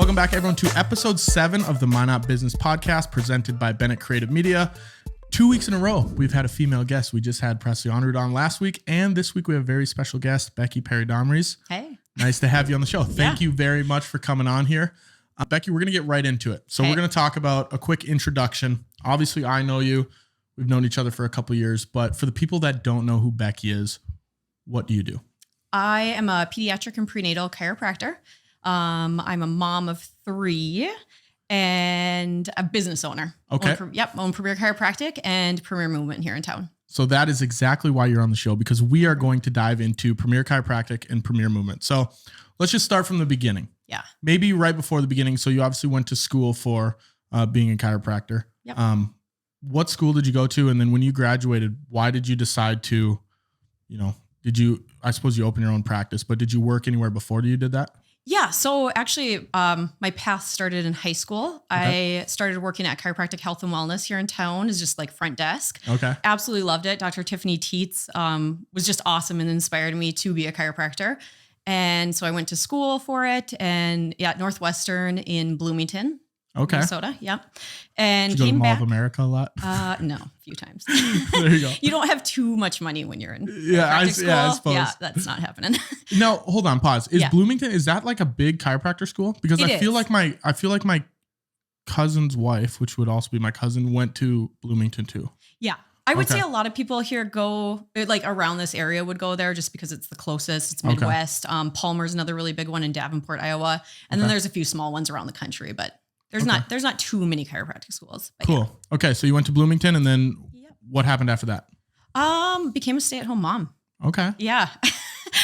Welcome back, everyone, to episode 7 of the Minot Business Podcast, presented by Bennett Creative Media. 2 weeks in a row, we've had a female guest. We just had Presley Honored on last week, and this week we have a very special guest, Becky Perry-Domres. Hey. Nice to have you on the show. Thank you very much for coming on here. Becky, we're going to get right into it. So we're going to talk about a quick introduction. Obviously, I know you. We've known each other for a couple of years, but for the people that don't know who Becky is, what do you do? I am a pediatric and prenatal chiropractor. I'm a mom of 3 and a business owner. Okay. Own Premier Chiropractic and Premier Movement here in town. So that is exactly why you're on the show, because we are going to dive into Premier Chiropractic and Premier Movement. So let's just start from the beginning. Yeah. Maybe right before the beginning. So you obviously went to school for being a chiropractor. Yep. What school did you go to? And then when you graduated, why did you decide to, I suppose you opened your own practice, but did you work anywhere before you did that? Yeah. So actually, my path started in high school. Okay. I started working at Chiropractic Health and Wellness here in town as just like front desk. Okay. Absolutely loved it. Dr. Tiffany Teets was just awesome and inspired me to be a chiropractor. And so I went to school for it and at Northwestern in Bloomington, Minnesota. Yeah. And did you go came to Mall back. of America a lot? No, a few times. There you go. You don't have too much money when you're in I school. suppose. Yeah, that's not happening. No, hold on, pause. Is Bloomington, is that like a big chiropractor school? Because I feel like my cousin's wife, which would also be my cousin, went to Bloomington too. Yeah. I would say a lot of people here go like around this area would go there just because it's the closest. It's Midwest. Palmer's another really big one in Davenport, Iowa. And then there's a few small ones around the country, but there's not too many chiropractic schools. But cool. Yeah. Okay. So you went to Bloomington and then what happened after that? Became a stay-at-home mom. Okay. Yeah.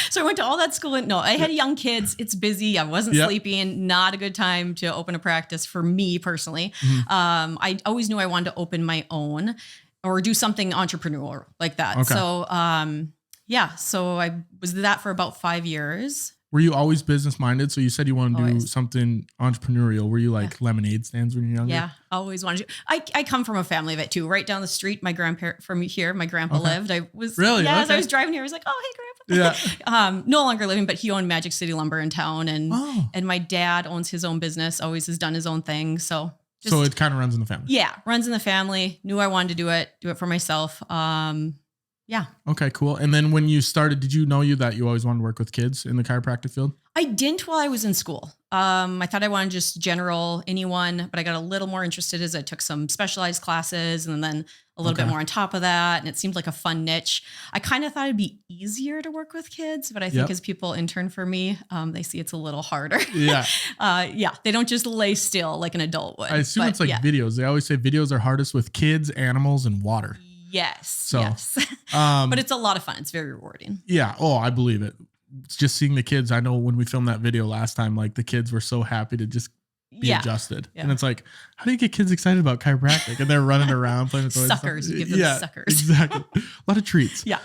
So I went to all that school. And I had young kids. It's busy. I wasn't sleeping. Not a good time to open a practice for me personally. Mm-hmm. I always knew I wanted to open my own or do something entrepreneurial like that. Okay. So, so I was that for about 5 years. Were you always business minded? So you said you wanted to do something entrepreneurial. Were you like lemonade stands when you were younger? Yeah, always wanted to. I come from a family of it too. Right down the street, my grandpa lived. I was really as I was driving here, I was like, oh, hey, grandpa. Yeah. No longer living, but he owned Magic City Lumber in town, and my dad owns his own business. Always has done his own thing. So it kind of runs in the family. Yeah, runs in the family. Knew I wanted to do it for myself. Yeah. Okay, cool. And then when you started, did you know that you always wanted to work with kids in the chiropractic field? I didn't while I was in school. I thought I wanted just general anyone, but I got a little more interested as I took some specialized classes and then a little bit more on top of that. And it seemed like a fun niche. I kind of thought it'd be easier to work with kids, but I think as people intern for me, they see it's a little harder. Yeah. They don't just lay still like an adult would. I assume it's like videos. They always say videos are hardest with kids, animals, and water. Yes. But it's a lot of fun. It's very rewarding. Yeah. Oh, I believe it. It's just seeing the kids. I know when we filmed that video last time, like the kids were so happy to just be adjusted. Yeah. And it's like, how do you get kids excited about chiropractic? And they're running around playing with toys. Suckers. You give them suckers. Exactly. A lot of treats. Yeah.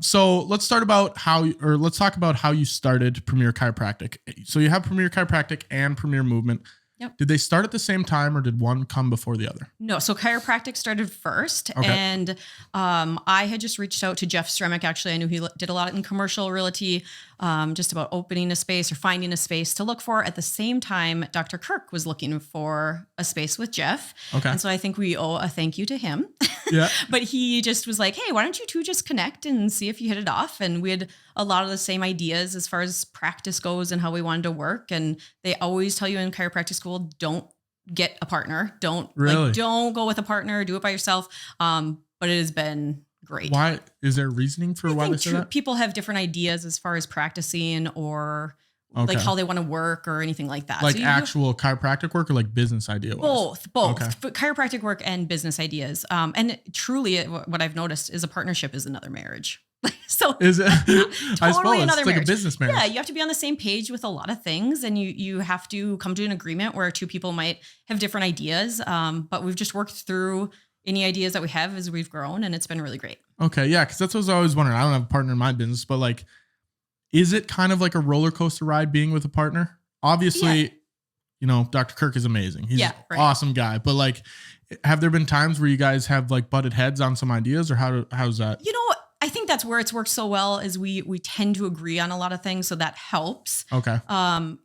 So let's talk about how you started Premier Chiropractic. So you have Premier Chiropractic and Premier Movement. Yep. Did they start at the same time or did one come before the other? No. So chiropractic started first. Okay. And I had just reached out to Jeff Stremick. Actually, I knew he did a lot in commercial realty, just about opening a space or finding a space to look for. At the same time, Dr. Kirk was looking for a space with Jeff. Okay. And so I think we owe a thank you to him. Yeah. But he just was like, hey, why don't you two just connect and see if you hit it off? And we had a lot of the same ideas as far as practice goes and how we wanted to work. And they always tell you in chiropractic school, don't get a partner. Don't go with a partner. Do it by yourself. But it has been great. Why? Is there reasoning for why they say that? People have different ideas as far as practicing or like how they want to work or anything like that. Like actual chiropractic work or like business idea? Both. Okay. But chiropractic work and business ideas. And truly what I've noticed is a partnership is another marriage. So is it? Totally I suppose another it's marriage. Like a business marriage. Yeah, you have to be on the same page with a lot of things, and you have to come to an agreement where two people might have different ideas. But we've just worked through any ideas that we have as we've grown, and it's been really great. Okay, yeah, because that's what I was always wondering. I don't have a partner in my business, but like, is it kind of like a roller coaster ride being with a partner? Obviously, Dr. Kirk is amazing. He's an awesome guy, but like, have there been times where you guys have like butted heads on some ideas, or how's that? I think that's where it's worked so well is we tend to agree on a lot of things. So that helps. Okay.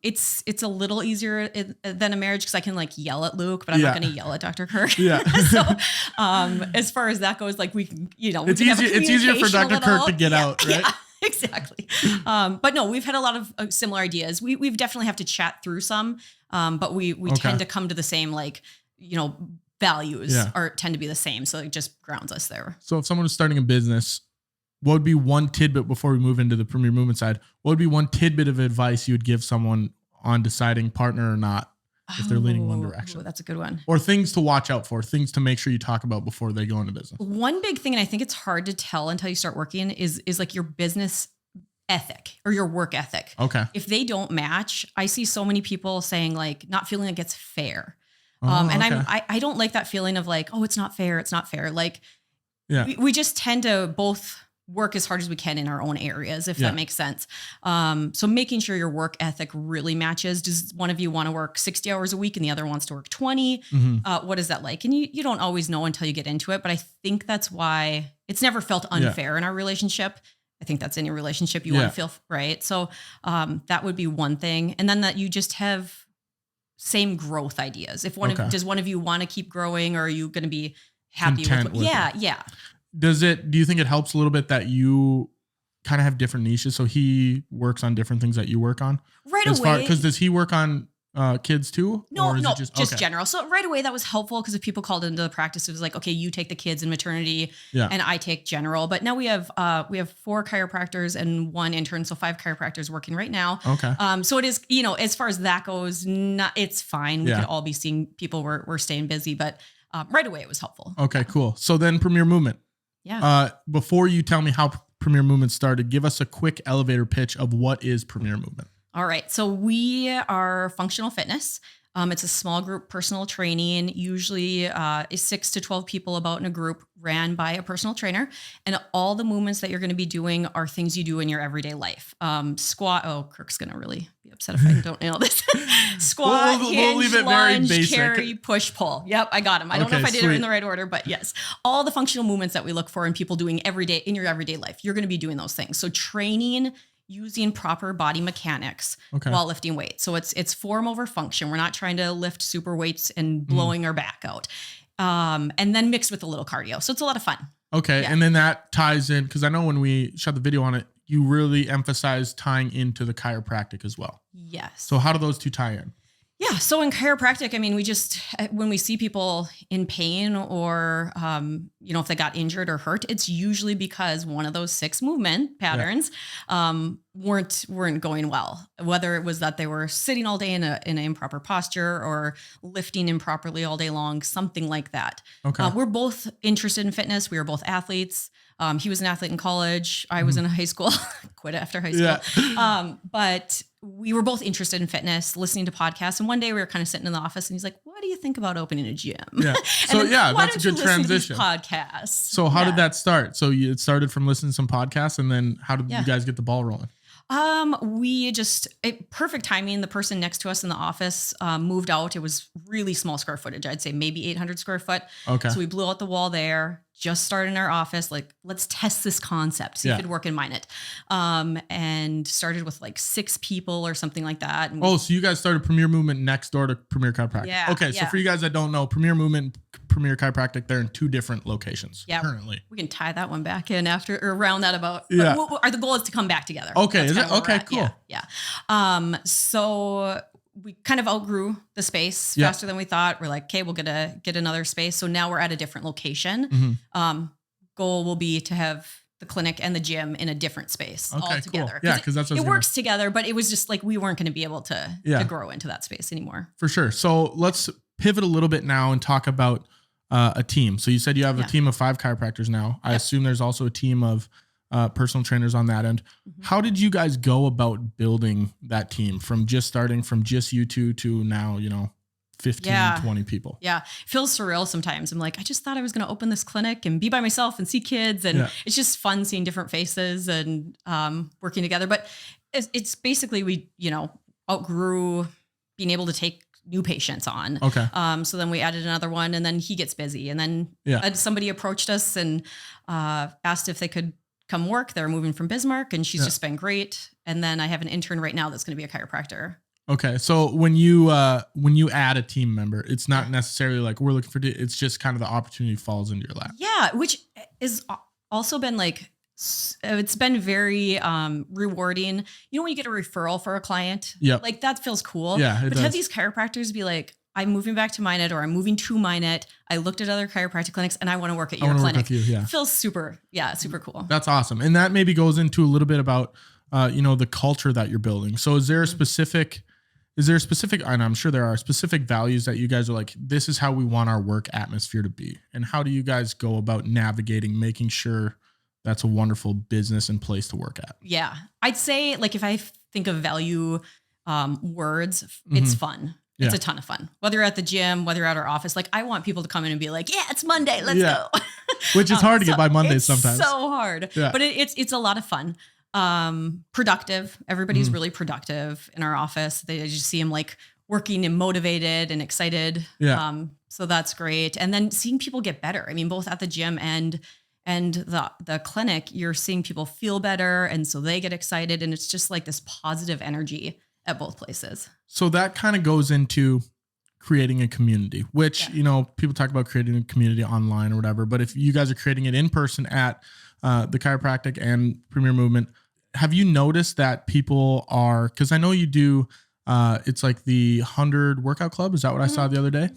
It's a little easier than a marriage because I can like yell at Luke, but I'm not going to yell at Dr. Kirk. Yeah. So as far as that goes, like we can, it's easier for Dr. Kirk to get out, right? Yeah. Exactly. But no, we've had a lot of similar ideas. We've definitely have to chat through some, but we tend to come to the same, like, values tend to be the same. So it just grounds us there. So if someone was starting a business, what would be one tidbit before we move into the Premier Movement side? What would be one tidbit of advice you would give someone on deciding partner or not if they're leaning one direction? That's a good one. Or things to watch out for, things to make sure you talk about before they go into business. One big thing, and I think it's hard to tell until you start working, is like your business ethic or your work ethic. Okay. If they don't match, I see so many people saying like not feeling like it's fair. Okay. I don't like that feeling of like, oh, it's not fair. It's not fair. Like we just tend to both work as hard as we can in our own areas, if that makes sense. So making sure your work ethic really matches. Does one of you want to work 60 hours a week and the other wants to work 20? Mm-hmm. What is that like? And you don't always know until you get into it. But I think that's why it's never felt unfair in our relationship. I think that's any relationship you want to feel, right? So that would be one thing. And then that you just have same growth ideas. If does one of you want to keep growing, or are you going to be happy with it? Yeah. Do you think it helps a little bit that you kind of have different niches? So he works on different things that you work on right away. Because does he work on kids too? No, it just general. So right away that was helpful because if people called into the practice, it was like, okay, you take the kids in maternity and I take general. But now we have 4 chiropractors and 1 intern. So 5 chiropractors working right now. Okay. So it is, as far as that goes, it's fine. We could all be seeing people. We're staying busy, but right away it was helpful. Okay, cool. So then Premier Movement. Yeah. Before you tell me how Premier Movement started, give us a quick elevator pitch of what is Premier Movement. All right. So we are functional fitness. It's a small group personal training, usually is 6 to 12 people about in a group ran by a personal trainer. And all the movements that you're going to be doing are things you do in your everyday life. Squat. Oh, Kirk's going to really be upset if I don't nail this. Squat, we'll leave it lunge, very basic. carry, push, pull. Yep, I got him. I don't know if I did it in the right order, but yes. All the functional movements that we look for in people doing every day in your everyday life, you're going to be doing those things. So training using proper body mechanics while lifting weights. So it's form over function. We're not trying to lift super weights and blowing our back out. And then mixed with a little cardio. So it's a lot of fun. Okay. Yeah. And then that ties in, because I know when we shot the video on it, you really emphasize tying into the chiropractic as well. Yes. So how do those two tie in? Yeah. So in chiropractic, I mean, when we see people in pain or, if they got injured or hurt, it's usually because one of those 6 movement patterns weren't going well. Whether it was that they were sitting all day in an improper posture or lifting improperly all day long, something like that. Okay. We're both interested in fitness. We were both athletes. He was an athlete in college. I was in high school, quit after high school. Yeah. But we were both interested in fitness, listening to podcasts. And one day we were kind of sitting in the office and he's like, what do you think about opening a gym? Yeah. So that's a good transition. Podcasts. So how did that start? So it started from listening to some podcasts, and then how did you guys get the ball rolling? Perfect timing. The person next to us in the office moved out. It was really small square footage. I'd say maybe 800 square foot. Okay. So we blew out the wall there, just started in our office. Like, let's test this concept, see if it'd work and mine it. And started with like 6 people or something like that. And so you guys started Premier Movement next door to Premier Chiropractic. Yeah. Okay. So for you guys that don't know, Premier Movement, Premier Chiropractic, they're in 2 different locations currently. We can tie that one back in after or around that about. Yeah. The goal is to come back together. Okay. That's is it? Okay, cool. Yeah. So we kind of outgrew the space faster than we thought. We're like, okay, we'll get another space. So now we're at a different location. Mm-hmm. Goal will be to have the clinic and the gym in a different space all together. Cool. Yeah, because that's what it works together, but it was just like we weren't going to be able to grow into that space anymore. For sure. So let's pivot a little bit now and talk about a team. So you said you have a team of 5 chiropractors now. I assume there's also a team of personal trainers on that end. Mm-hmm. How did you guys go about building that team from starting from just you 2 to now, 15, 20 people? Yeah. It feels surreal sometimes. I'm like, I just thought I was going to open this clinic and be by myself and see kids. And it's just fun seeing different faces and working together. But it's basically, we, outgrew being able to take new patients on. Okay. So then we added another one and then he gets busy. And then somebody approached us and asked if they could come work. They're moving from Bismarck and she's just been great. And then I have an intern right now that's going to be a chiropractor. Okay. So when you add a team member, it's not necessarily like we're looking for, it's just kind of the opportunity falls into your lap. Yeah. Which is also been like, it's been very rewarding. You know, when you get a referral for a client, like that feels cool. Yeah. But to have these chiropractors be like, I'm moving back to Minot or I'm moving to Minot. I looked at other chiropractic clinics and I want to work at your clinic. It feels super cool. That's awesome. And that maybe goes into a little bit about, the culture that you're building. So is there a specific, and I'm sure there are specific values that you guys are like, this is how we want our work atmosphere to be. And how do you guys go about navigating, making sure that's a wonderful business and place to work at? Yeah. I'd say like, if I think of value words, it's fun. It's a ton of fun. Whether you're at the gym, whether you're at our office, like I want people to come in and be like, yeah, it's Monday. Let's go. Which is hard to get by Mondays sometimes. So hard. Yeah. But it's a lot of fun. Productive. Everybody's really productive in our office. They just see them like working and motivated and excited. Yeah. So that's great. And then seeing people get better. I mean, both at the gym and the clinic, you're seeing people feel better. And so they get excited. And it's just like this positive energy at both places. So that kind of goes into creating a community, which, people talk about creating a community online or whatever, but if you guys are creating it in person at the Chiropractic and Premier Movement, have you noticed that people are, because I know you do, it's like the 100 workout club. Is that what I saw the other day?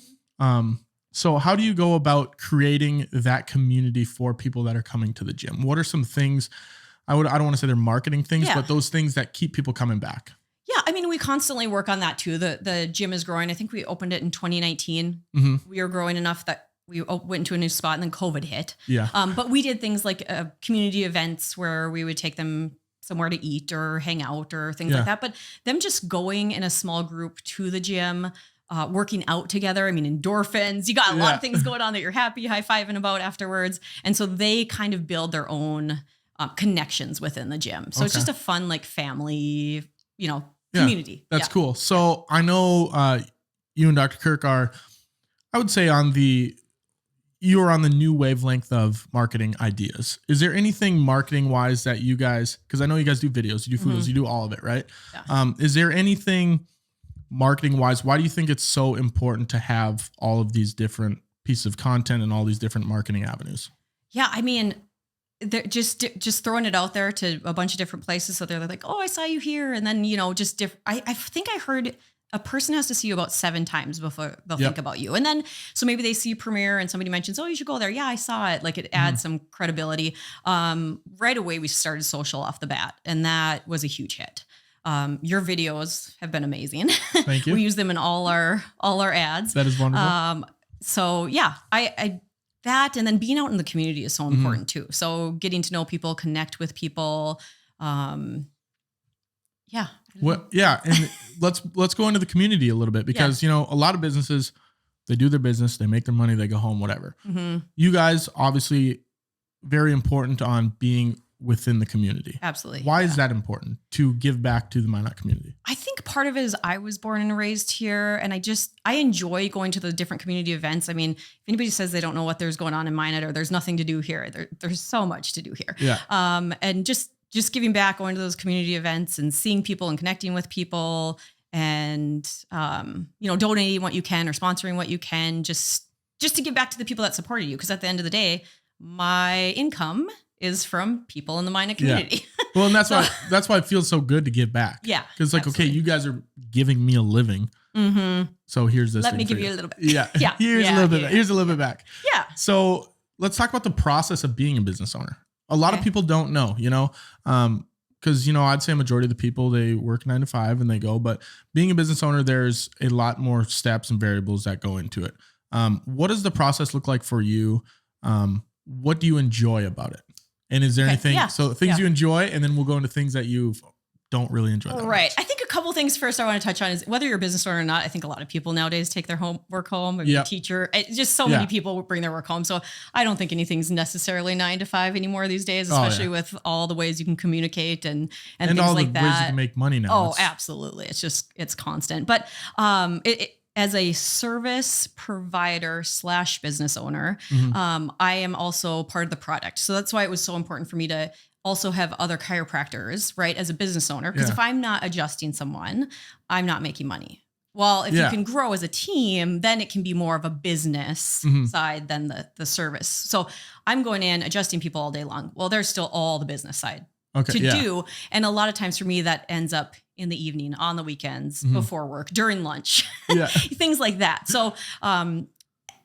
So how do you go about creating that community for people that are coming to the gym? What are some things, I don't want to say they're marketing things, but those things that keep people coming back? Yeah. I mean, we constantly work on that too. The gym is growing. I think we opened it in 2019. We are growing enough that we went into a new spot and then COVID hit. Yeah. But we did things like community events where we would take them somewhere to eat or hang out or things like that. But them just going in a small group to the gym, working out together. I mean, endorphins, you got a lot of things going on that you're happy, high-fiving about afterwards. And so they kind of build their own connections within the gym. So it's just a fun, like family, community. That's cool. So I know you and Dr. Kirk are, I would say you're on the new wavelength of marketing ideas. Is there anything marketing wise that you guys, because I know you guys do videos, you do photos, you do all of it, right? Yeah. Is there anything marketing wise, why do you think it's so important to have all of these different pieces of content and all these different marketing avenues? Yeah. I mean, they're just throwing it out there to a bunch of different places. So they're like, oh, I saw you here. And then, just different. I think I heard a person has to see you about 7 times before they'll think about you. And then, so maybe they see Premiere and somebody mentions, oh, you should go there. Yeah, I saw it. Like it adds some credibility. Right away, we started social off the bat and that was a huge hit. Your videos have been amazing. Thank you. We use them in all our ads. That is wonderful. So yeah, I that, and then being out in the community is so important too. So getting to know people, connect with people. And let's go into the community a little bit because, a lot of businesses, they do their business, they make their money, they go home, whatever. You guys obviously very important on being within the community. Absolutely. Why is that important to give back to the Minot community? I think part of it is I was born and raised here and I enjoy going to the different community events. I mean, if anybody says they don't know what there's going on in Minot or there's nothing to do here, there's so much to do here. Yeah. And just giving back, going to those community events and seeing people and connecting with people and, donating what you can or sponsoring what you can just to give back to the people that supported you. Because at the end of the day, my income is from people in the Minot community. Yeah. Well, and that's why it feels so good to give back. Yeah. Because okay, you guys are giving me a living. So here's this. Let me give you a little bit. Yeah. Yeah. Here's a little bit. Here's a little bit back. Yeah. So let's talk about the process of being a business owner. A lot of people don't know, because, I'd say a majority of the people, they work 9 to 5 and they go, but being a business owner, there's a lot more steps and variables that go into it. What does the process look like for you? What do you enjoy about it? And is there anything, you enjoy, and then we'll go into things that you don't really enjoy that much. I think a couple things first I want to touch on is whether you're a business owner or not. I think a lot of people nowadays take their work home. Maybe a teacher. Just so many people bring their work home. So I don't think anything's necessarily 9 to 5 anymore these days, especially with all the ways you can communicate and things all like the that. Ways you can make money now. Oh, absolutely. It's constant. But as a service provider / business owner, I am also part of the product. So that's why it was so important for me to also have other chiropractors, right, as a business owner. Because if I'm not adjusting someone, I'm not making money. Well, if you can grow as a team, then it can be more of a business side than the service. So I'm going in, adjusting people all day long. Well, there's still all the business side to do. And a lot of times for me, that ends up in the evening, on the weekends, before work, during lunch, things like that. So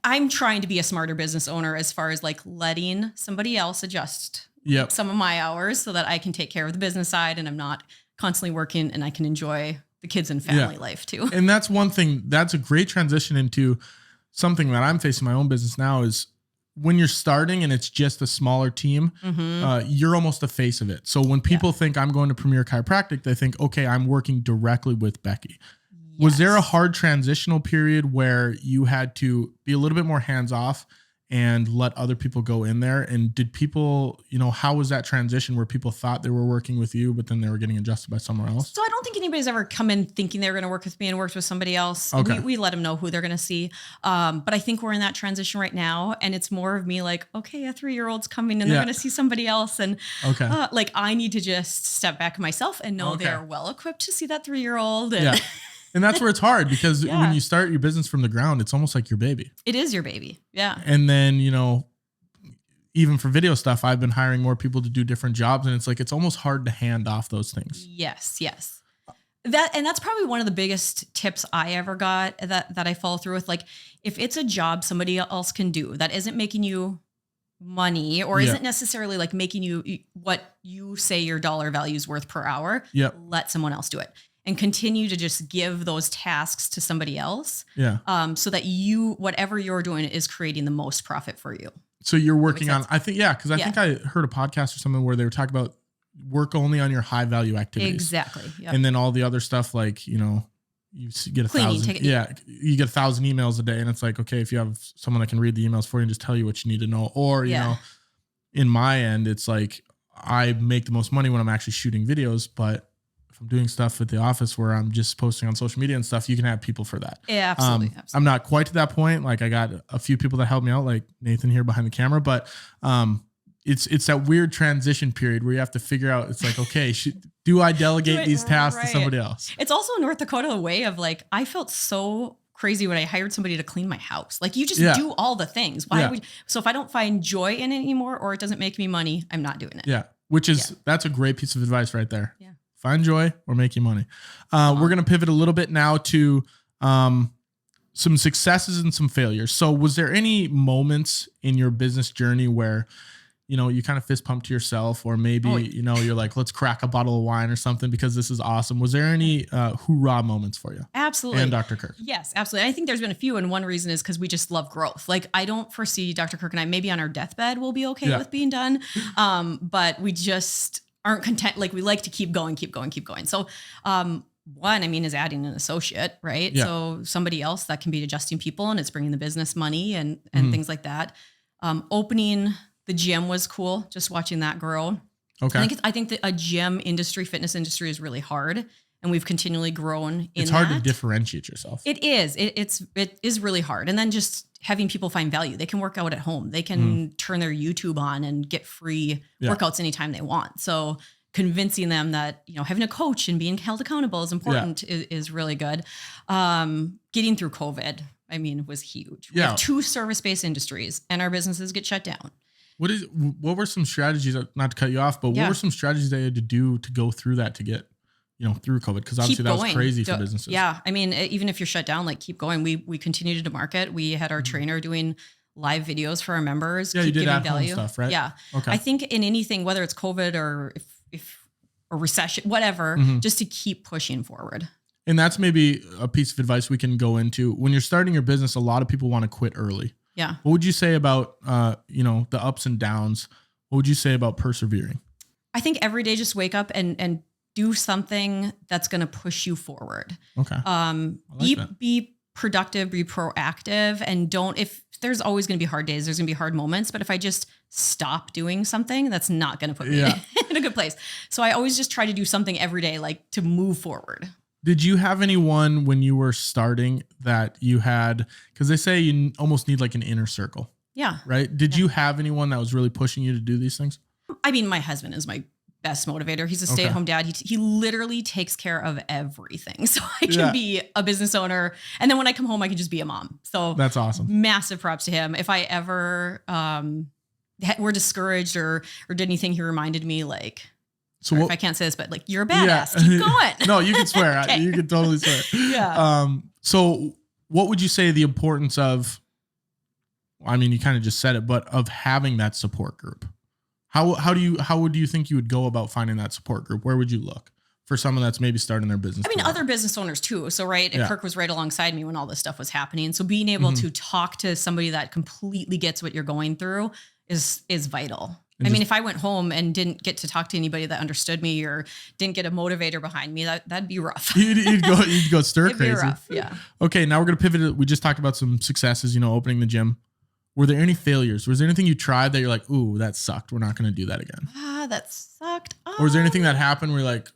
I'm trying to be a smarter business owner as far as like letting somebody else adjust some of my hours so that I can take care of the business side and I'm not constantly working and I can enjoy the kids and family life too. And that's one thing, that's a great transition into something that I'm facing in my own business now is when you're starting and it's just a smaller team, you're almost the face of it. So when people think I'm going to Premier Chiropractic, they think, okay, I'm working directly with Becky. Was there a hard transitional period where you had to be a little bit more hands off and let other people go in there? And did people, how was that transition where people thought they were working with you, but then they were getting adjusted by somewhere else? So I don't think anybody's ever come in thinking they were going to work with me and worked with somebody else. Okay. We let them know who they're going to see. But I think we're in that transition right now. And it's more of me like, okay, a 3-year-old's coming and they're going to see somebody else. And like, I need to just step back myself and know they're well equipped to see that 3-year-old. And And that's where it's hard because when you start your business from the ground, it's almost like your baby. It is your baby. Yeah. And then, even for video stuff, I've been hiring more people to do different jobs. And it's like, it's almost hard to hand off those things. Yes. That's probably one of the biggest tips I ever got that I follow through with. Like, if it's a job somebody else can do that isn't making you money or isn't necessarily like making you what you say your dollar value is worth per hour, let someone else do it. And continue to just give those tasks to somebody else. So that whatever you're doing is creating the most profit for you. So you're working on, I think, because I think I heard a podcast or something where they were talking about work only on your high value activities. Exactly. Yep. And then all the other stuff, like, you get 1,000. You get 1,000 emails a day. And it's like, okay, if you have someone that can read the emails for you and just tell you what you need to know, or, in my end, it's like, I make the most money when I'm actually shooting videos, but I'm doing stuff at the office where I'm just posting on social media and stuff, you can have people for that. Yeah, absolutely. I'm not quite to that point. Like I got a few people that help me out, like Nathan here behind the camera, but it's that weird transition period where you have to figure out, it's like, okay, do I delegate these tasks to somebody else? It's also North Dakota way of like, I felt so crazy when I hired somebody to clean my house. Like you just do all the things. So if I don't find joy in it anymore, or it doesn't make me money, I'm not doing it. Yeah. Which is, that's a great piece of advice right there. Yeah. Find joy or make you money. We're going to pivot a little bit now to some successes and some failures. So was there any moments in your business journey where, you kind of fist pumped to yourself, or maybe, you're like, let's crack a bottle of wine or something because this is awesome. Was there any hoorah moments for you? Absolutely. And Dr. Kirk? Yes, absolutely. I think there's been a few. And one reason is because we just love growth. Like I don't foresee Dr. Kirk and I maybe on our deathbed will be okay with being done. But we just aren't content. Like we like to keep going. So, one, is adding an associate, right? Yeah. So somebody else that can be adjusting people and it's bringing the business money and things like that. Opening the gym was cool. Just watching that grow. Okay. I think that a gym industry, fitness industry is really hard. And we've continually grown in It's hard to differentiate yourself. It is. It is really hard. And then just having people find value. They can work out at home. They can turn their YouTube on and get free workouts anytime they want. So convincing them that, having a coach and being held accountable is important is really good. Getting through COVID, was huge. We have 2 service-based industries and our businesses get shut down. What were some strategies, not to cut you off, but what were some strategies they had to do to go through that to get through COVID? Because obviously that was crazy for businesses. Yeah. Even if you're shut down, like keep going. We continued to market. We had our trainer doing live videos for our members. Yeah, keep you did at-home stuff, right? Yeah. Okay. I think in anything, whether it's COVID or if a recession, whatever, just to keep pushing forward. And that's maybe a piece of advice we can go into. When you're starting your business, a lot of people want to quit early. Yeah. What would you say about, the ups and downs? What would you say about persevering? I think every day just wake up and do something that's going to push you forward. Okay. Be productive, be proactive, and if there's always going to be hard days, there's going to be hard moments, but if I just stop doing something, that's not going to put me in a good place. So I always just try to do something every day, like to move forward. Did you have anyone when you were starting that you had, because they say you almost need like an inner circle. Yeah. Right. Did you have anyone that was really pushing you to do these things? My husband is my best motivator. He's a stay-at-home dad. He literally takes care of everything. So I can be a business owner. And then when I come home, I can just be a mom. So that's awesome. Massive props to him. If I ever were discouraged or did anything, he reminded me like, so if I can't say this, but like, you're a badass. Keep going. No, you can swear. Okay. You can totally swear. Yeah. So what would you say the importance of, I mean, you kind of just said it, but of having that support group? How would you think you would go about finding that support group? Where would you look for someone that's maybe starting their business? I mean, other business owners too. So Kirk was right alongside me when all this stuff was happening. So being able to talk to somebody that completely gets what you're going through is vital. I mean, if I went home and didn't get to talk to anybody that understood me or didn't get a motivator behind me, that'd be rough. You'd go stir It'd crazy. Be rough, yeah. Okay, now we're gonna pivot. We just talked about some successes, opening the gym. Were there any failures? Was there anything you tried that you're like, ooh, that sucked, we're not going to do that again? That sucked. Or was there anything that happened where you're like,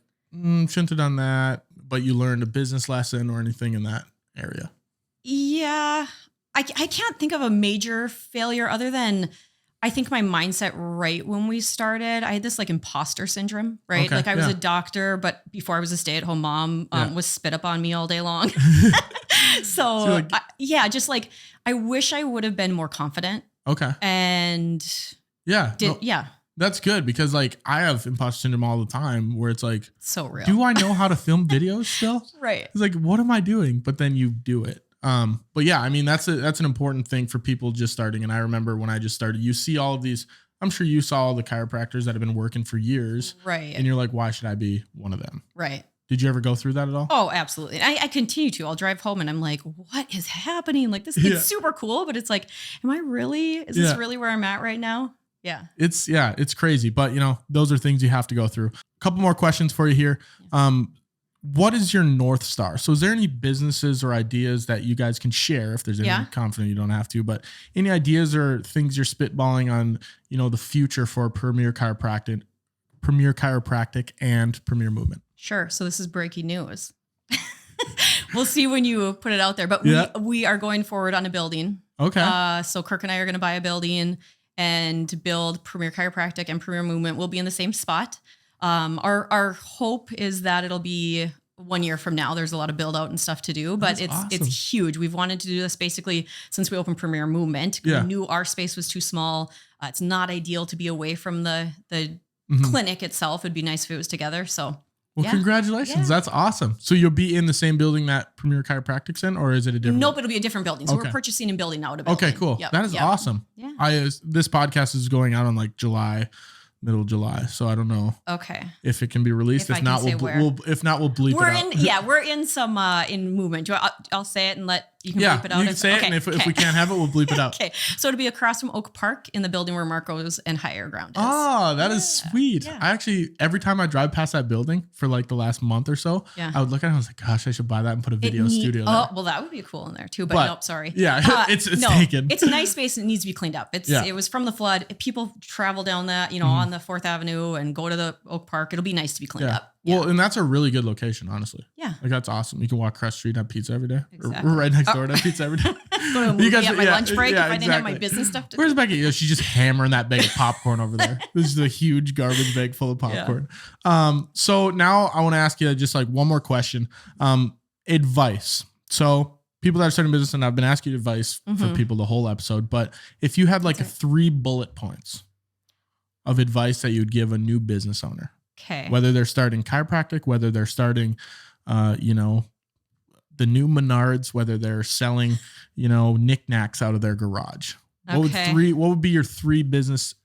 shouldn't have done that, but you learned a business lesson or anything in that area? Yeah. I can't think of a major failure other than I think my mindset right when we started, I had this like imposter syndrome, right? Okay, like I was a doctor, but before I was a stay-at-home mom, was spit up on me all day long. So just like, I wish I would have been more confident. Okay. And that's good because like I have imposter syndrome all the time where it's like, so real. Do I know how to film videos still? Right. It's like, what am I doing? But then you do it. But yeah, I mean, that's an important thing for people just starting. And I remember when I just started, you see all of these, I'm sure you saw all the chiropractors that have been working for years. Right. And you're like, why should I be one of them? Right. Did you ever go through that at all? Oh, absolutely. I continue to. I'll drive home and I'm like, what is happening? Like this is super cool, but it's like, is this really where I'm at right now? Yeah. It's crazy. But those are things you have to go through. A couple more questions for you here. What is your North Star? So is there any businesses or ideas that you guys can share? If there's any confident, you don't have to, but any ideas or things you're spitballing on, the future for Premier Chiropractic and Premier Movement? Sure. So this is breaking news. We'll see when you put it out there, but we are going forward on a building. Okay. So Kirk and I are going to buy a building and build Premier Chiropractic and Premier Movement. We'll be in the same spot. Our hope is that it'll be 1 year from now. There's a lot of build out and stuff to do, but it's huge. We've wanted to do this basically since we opened Premier Movement. We knew our space was too small. It's not ideal to be away from the clinic itself. It'd be nice if it was together. So congratulations. That's awesome. So you'll be in the same building that Premier Chiropractic's in, or is it a different? Nope, it'll be a different building. So we're purchasing and building out a building. Okay, cool. Yep. That is awesome. Yeah. This podcast is going out on like middle of July. So I don't know. Okay. If it can be released. If not, we'll bleep it out. We're in some in movement. I'll say it and you can bleep it out. You can say it, and if we can't have it, we'll bleep it out. Okay. So it'll be across from Oak Park in the building where Marco's and Higher Ground is. Oh, that is sweet. Yeah. I actually, every time I drive past that building for like the last month or so, I would look at it and I was like, gosh, I should buy that and put a video studio there. Oh, well, that would be cool in there too. But nope, sorry. Yeah, it's taken. It's a nice space and it needs to be cleaned up. It was from the flood. People travel down that, on the 4th Avenue and go to the Oak Park. It'll be nice to be cleaned up. Yeah. Well, and that's a really good location, honestly. Yeah. Like that's awesome. You can walk across the street and have pizza every day. Exactly. We're right next door to have pizza every day. Go to a movie at my lunch break if I didn't have my business stuff to do. Where's Becky? She's just hammering that bag of popcorn over there. This is a huge garbage bag full of popcorn. So now I want to ask you just like one more question. Advice. So people that are starting business, and I've been asking you advice for people the whole episode, but if you had like 3 bullet points of advice that you would give a new business owner, whether they're starting chiropractic, whether they're starting, the new Menards, whether they're selling, knickknacks out of their garage. What would be your 3 business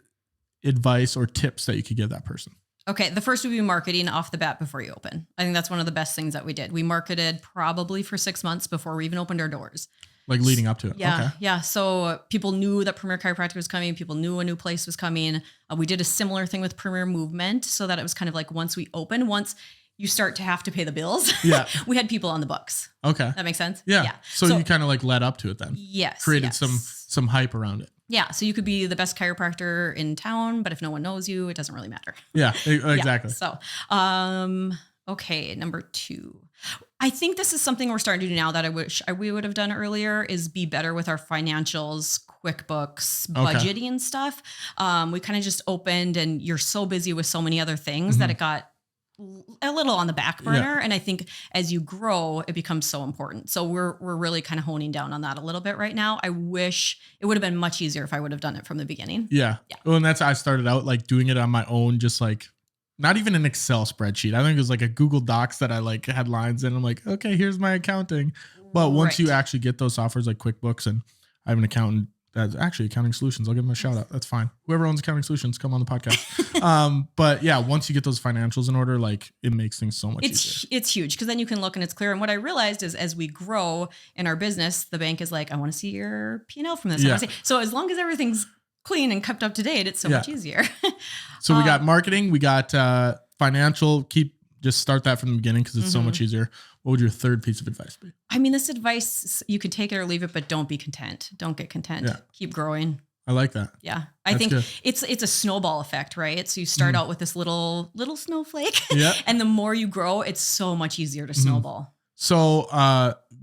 advice or tips that you could give that person? Okay. The first would be marketing off the bat before you open. I think that's one of the best things that we did. We marketed probably for 6 months before we even opened our doors. Like leading up to it. Yeah. Okay. Yeah. So people knew that Premier Chiropractic was coming. People knew a new place was coming. We did a similar thing with Premier Movement so that it was kind of like once we open, once you start to have to pay the bills. Yeah. We had people on the books. Okay. That makes sense? Yeah. So you kind of like led up to it then. Yes. Created some hype around it. Yeah. So you could be the best chiropractor in town, but if no one knows you, it doesn't really matter. Yeah, exactly. So, okay. Number 2. I think this is something we're starting to do now that I wish we would have done earlier, is be better with our financials, QuickBooks, budgeting and stuff. We kind of just opened, and you're so busy with so many other things that it got a little on the back burner. And I think as you grow, it becomes so important. So we're really kind of honing down on that a little bit right now. I wish it would have been much easier if I would have done it from the beginning. Yeah. Well, and that's how I started out, like doing it on my own, just like not even an Excel spreadsheet. I think it was like a Google Docs that I like had lines in. I'm like, okay, here's my accounting. But once you actually get those softwares like QuickBooks, and I have an accountant that's actually Accounting Solutions. I'll give them a shout out. That's fine. Whoever owns Accounting Solutions, come on the podcast. But yeah, once you get those financials in order, like it makes things so much easier. It's huge because then you can look and it's clear. And what I realized is as we grow in our business, the bank is like, I want to see your P&L from this. So as long as everything's clean and kept up to date, it's so much easier. So we got marketing, we got financial. Just start that from the beginning because it's so much easier. What would your third piece of advice be? I mean, this advice, you could take it or leave it, but don't be content. Don't get content. Keep growing. I like that. Yeah. I think it's a snowball effect, right? So you start out with this little snowflake and the more you grow, it's so much easier to snowball. So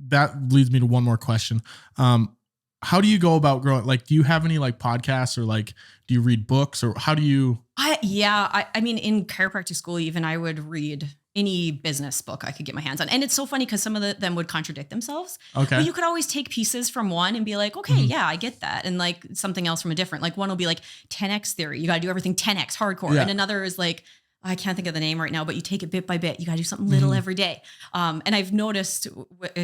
that leads me to one more question. How do you go about growing? Like, do you have any like podcasts, or like, do you read books, or how do you? I mean, in chiropractic school, even I would read any business book I could get my hands on. And it's so funny because some of them would contradict themselves. Okay. But you could always take pieces from one and be like, okay, yeah, I get that. And like something else from a different, like one will be like 10X theory. You got to do everything 10X hardcore. And another is like, I can't think of the name right now, but you take it bit by bit. You got to do something little every day. And I've noticed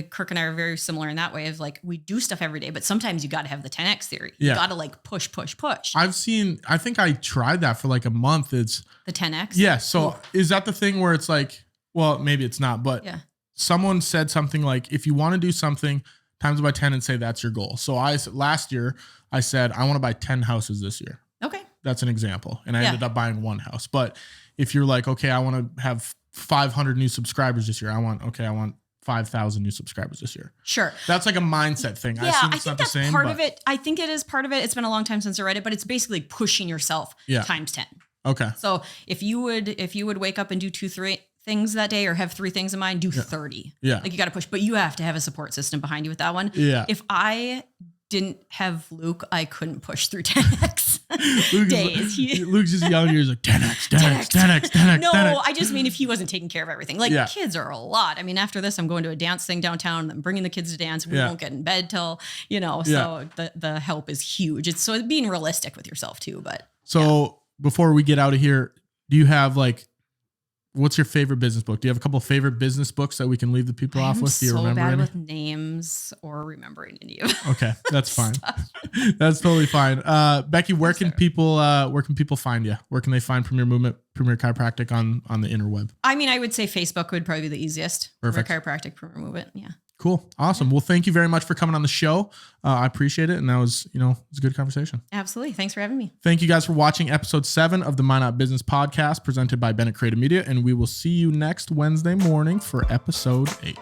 Kirk and I are very similar in that way of like, we do stuff every day, but sometimes you got to have the 10X theory. You got to like push. I think I tried that for like a month. It's the 10X. Yeah. So is that the thing where it's like, well, maybe it's not, but someone said something like, if you want to do something times by 10 and say that's your goal. So last year I said, I want to buy 10 houses this year. Okay. That's an example. And I ended up buying one house. But if you're like, okay, I want to have 500 new subscribers this year. I want 5,000 new subscribers this year. Sure. That's like a mindset thing. Yeah, I think that's part of it. I think it is part of it. It's been a long time since I read it, but it's basically pushing yourself times 10. Okay. So if you would wake up and do 2-3 things that day, or have 3 things in mind, do 30. Yeah. Like you got to push, but you have to have a support system behind you with that one. Yeah. If I didn't have Luke, I couldn't push through 10X days. Luke's just yelling, he's like 10X. No, I just mean if he wasn't taking care of everything. Like kids are a lot. I mean, after this, I'm going to a dance thing downtown, and I'm bringing the kids to dance. We won't get in bed till, so the help is huge. It's so being realistic with yourself too. But before we get out of here, do you have like, what's your favorite business book? Do you have a couple of favorite business books that we can leave the people off with? Do you remember any? I'm so bad with names or remembering any of them. Okay, that's fine. That's totally fine. Becky, where can people find you? Where can they find Premier Movement, Premier Chiropractic on the interweb? I mean, I would say Facebook would probably be the easiest. Perfect. Premier Chiropractic, Premier Movement. Yeah. Cool. Awesome. Well, thank you very much for coming on the show. I appreciate it. And that was, it was a good conversation. Absolutely. Thanks for having me. Thank you guys for watching episode 7 of the Minot Business Podcast presented by Bennett Creative Media. And we will see you next Wednesday morning for episode 8.